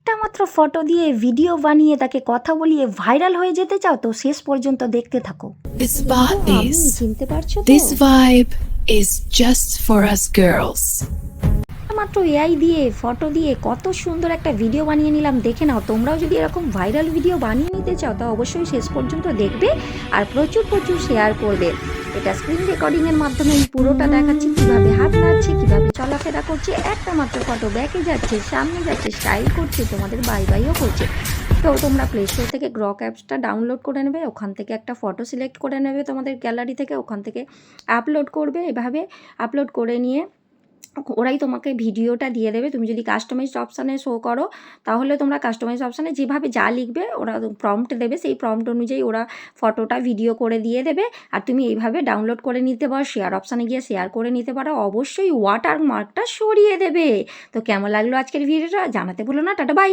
একটা মাত্র ফটো দিয়ে ভিডিও বানিয়ে তাকে কথা বলিয়ে ভাইরাল হয়ে যেতে চাও তো শেষ পর্যন্ত দেখতে থাকো। This spot আমি is. চিনতে পারছো তো? This vibe is just for us girls. মাত্র এআই দিয়ে ফটো দিয়ে কত সুন্দর একটা ভিডিও বানিয়ে নিলাম, দেখে নাও। তোমরাও যদি এরকম ভাইরাল ভিডিও বানিয়ে নিতে চাও তা অবশ্যই শেষ পর্যন্ত দেখবে আর প্রচুর প্রচুর শেয়ার করবে। এটা স্ক্রিন রেকর্ডিংয়ের মাধ্যমে আমি পুরোটা দেখাচ্ছি, কীভাবে হাত নাড়ছে, কীভাবে চলাফেরা করছে, একটা মাত্র ফটো ব্যাকে যাচ্ছে, সামনে যাচ্ছে, স্টাইল করছে, তোমাদের বাই বাইও করছে। তো তোমরা প্লে স্টোর থেকে গ্রক অ্যাপসটা ডাউনলোড করে নেবে, ওখান থেকে একটা ফটো সিলেক্ট করে নেবে তোমাদের গ্যালারি থেকে, ওখান থেকে আপলোড করবে। এভাবে আপলোড করে নিয়ে ওরাই তোমাকে ভিডিওটা দিয়ে দেবে। তুমি যদি কাস্টমাইজ অপশানে শো করো তাহলে তোমরা কাস্টমাইজ অপশানে যেভাবে যা লিখবে ওরা প্রম্পট দেবে, সেই প্রম্পট অনুযায়ী ওরা ফটোটা ভিডিও করে দিয়ে দেবে। আর তুমি এইভাবে ডাউনলোড করে নিতে পারো, শেয়ার অপশানে গিয়ে শেয়ার করে নিতে পারো। অবশ্যই ওয়াটারমার্কটা সরিয়ে দেবে। তো কেমন লাগলো আজকের ভিডিওটা জানাতে ভুলো না। Tata bye.